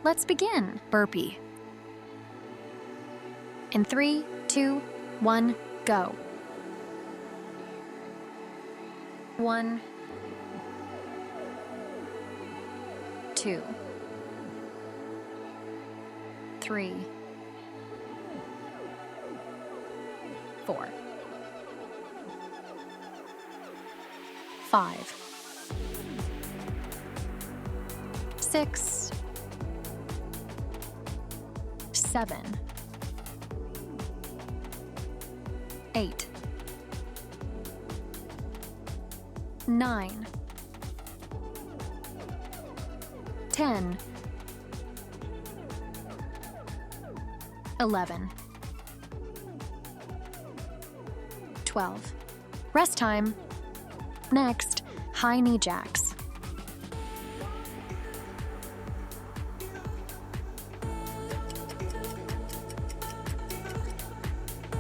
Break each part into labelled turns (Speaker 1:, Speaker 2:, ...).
Speaker 1: Let's begin. Burpee. In 3, 2, 1, go. 1, 2, 3, 4, 5, 6, 7, 8, 9, 10, 11, 12. Rest time. Next, high knee jacks.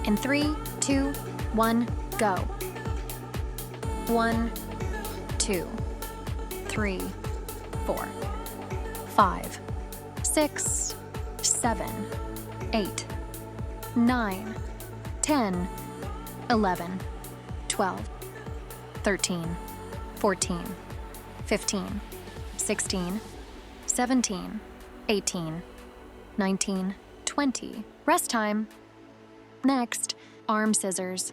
Speaker 1: In 3, 2, 1, go. 1, 2, 3, 4, 5, 6, 7, 8, 9, 10, 11, 12, 13, 14, 15, 16, 17, 18, 19, 20. Rest time. Next, arm scissors.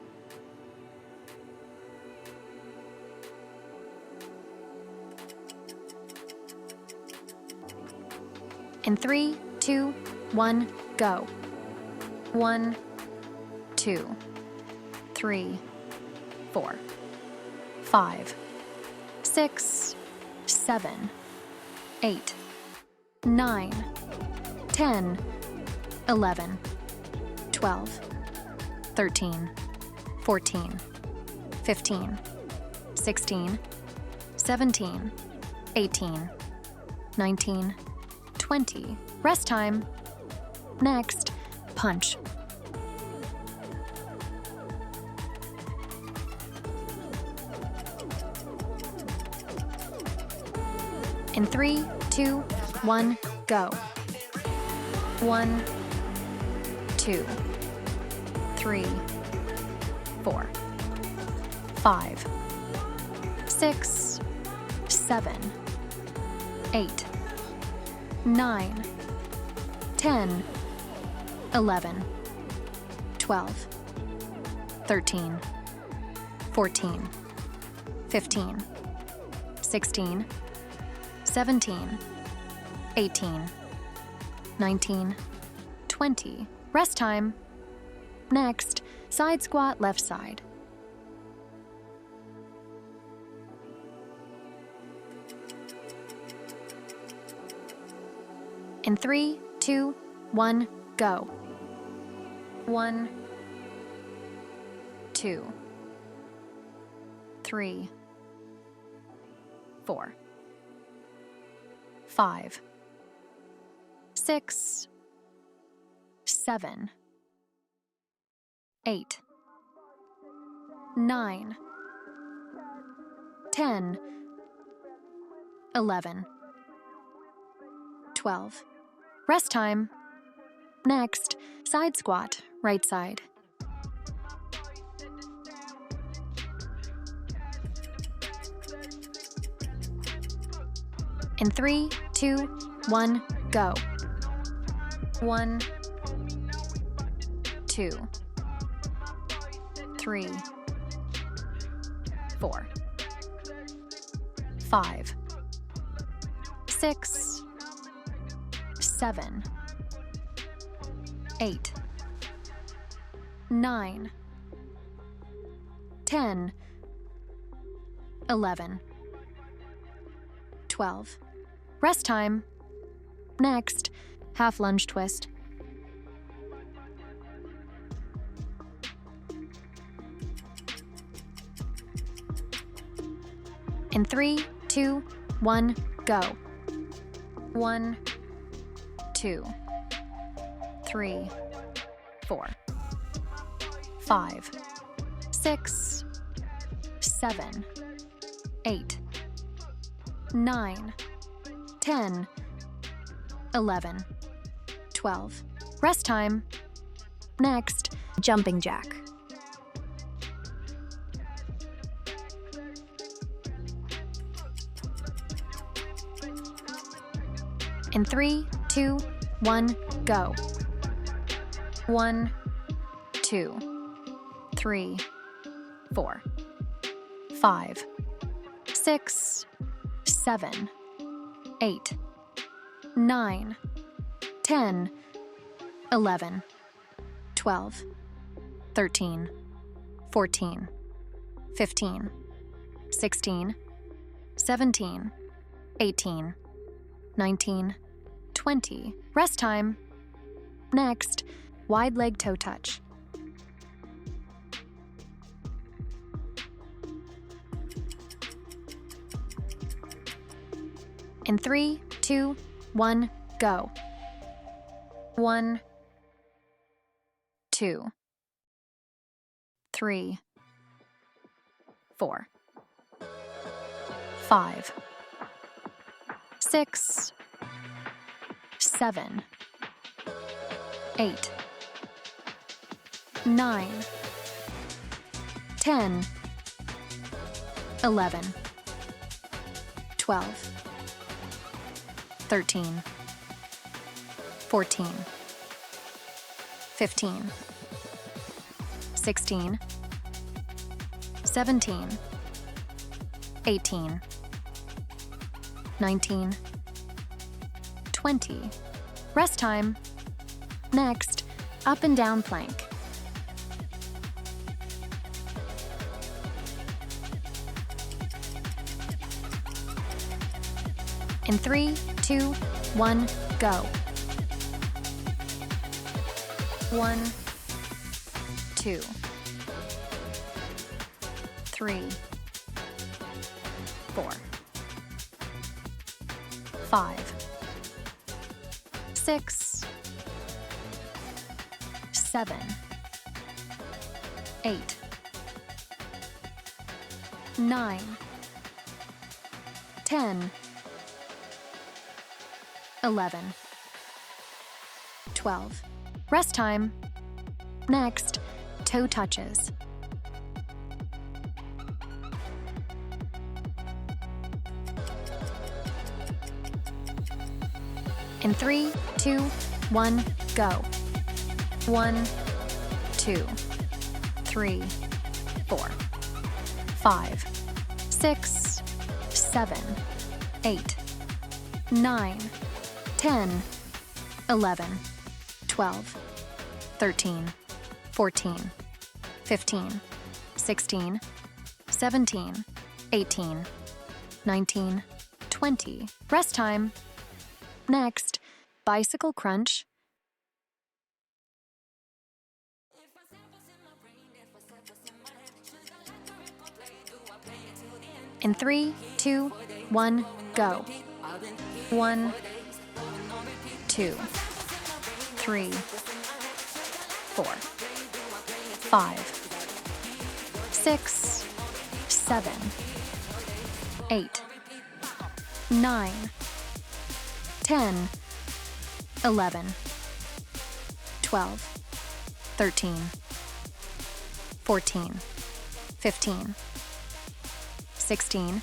Speaker 1: In 3, 2, 1, go. 1, 2, 3, 4, 5, 6, 7, 8, 9, 10, 11, 12, 13, 14, 15, 16, 17, 18, 19, 20. Rest time. Next, punch. In 3, 2, 1, go. 1, 2, 3, 4, 5, 6, 7, 8, 9, 10, 11, 12, 13, 14, 15, 16, 17, 18, 19, 20. Rest time. Next, side squat left side. In 3, 2, 1, go. 1, 2, 3, 4, 5, 6, 7, 8, 9, 10, 11, 12. Rest time. Next, side squat, right side. In 3, 2, 1, go. 1, 2, 3, 4, 5, 6, 7, 8, 9, 10, 11, 12. Rest time. Next, half lunge twist. In 3, 2, 1, go. 1, 2, 3, 4, 5, 6, 7, 8, 9, 10, 11, 12. Rest time. Next, jumping jack. In 3, 2, 1, go. 1, 2, 3, 4, 5, 6, 7, 8, 9, 10, 11, 12, 13, 14, 15, 16, 17, 18, 19, 20. Rest time. Next, wide leg toe touch. In 3, 2, 1, go. 1, 2, 3, 4, 5, 6, 7, 8, 9, 10, 11, 12, 13, 14, 15, 16, 17, 18, 19, 20. Rest time. Next, up and down plank. In 3, 2, 1, go. 1, 2, 3, 4, 5, 6, 7, 8, 9, 10, 11, 12. Rest time. Next, toe touches. In 3, 2, 1, go. 1, 2, 3, 4, 5, 6, 7, 8, 9, 10, 11, 12, 13, 14, 15, 16, 17, 18, 19, 20. Rest time. Next, bicycle crunch. In 3, 2, 1, go. 1, 2, 3, 4, 5, 6, 7, 8, 9, 10, 11, 12, 13, 14, 15, 16,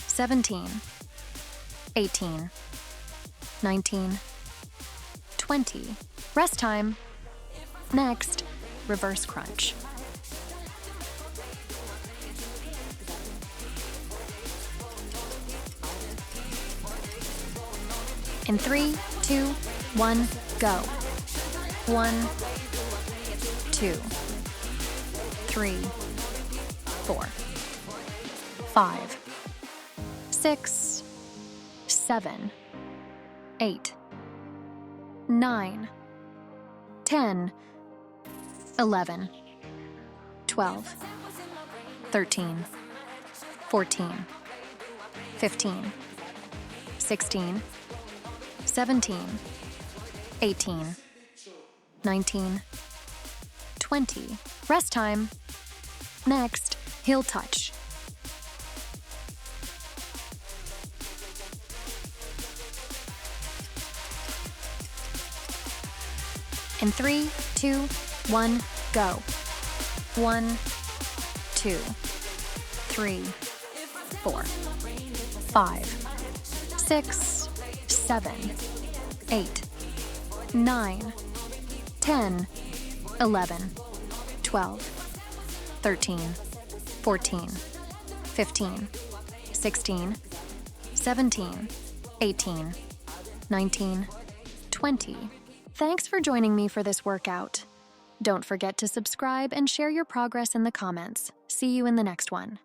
Speaker 1: 17, 18, 19, 20. Rest time. Next, reverse crunch. In 3, 2, 1, go. 1, 2, 3, 4, 5, 6, 7, 8, 9, 10, 11, 12, 13, 14, 15, 16, 17, 18, 19, 20. Rest time. Next, heel touch. In 3, 2, 1, go. 1, 2, 3, 4, 5, 6, 7, 8, 9, 10, 11, 12, 13, 14, 15, 16, 17, 18, 19, 20. Thanks for joining me for this workout. Don't forget to subscribe and share your progress in the comments. See you in the next one.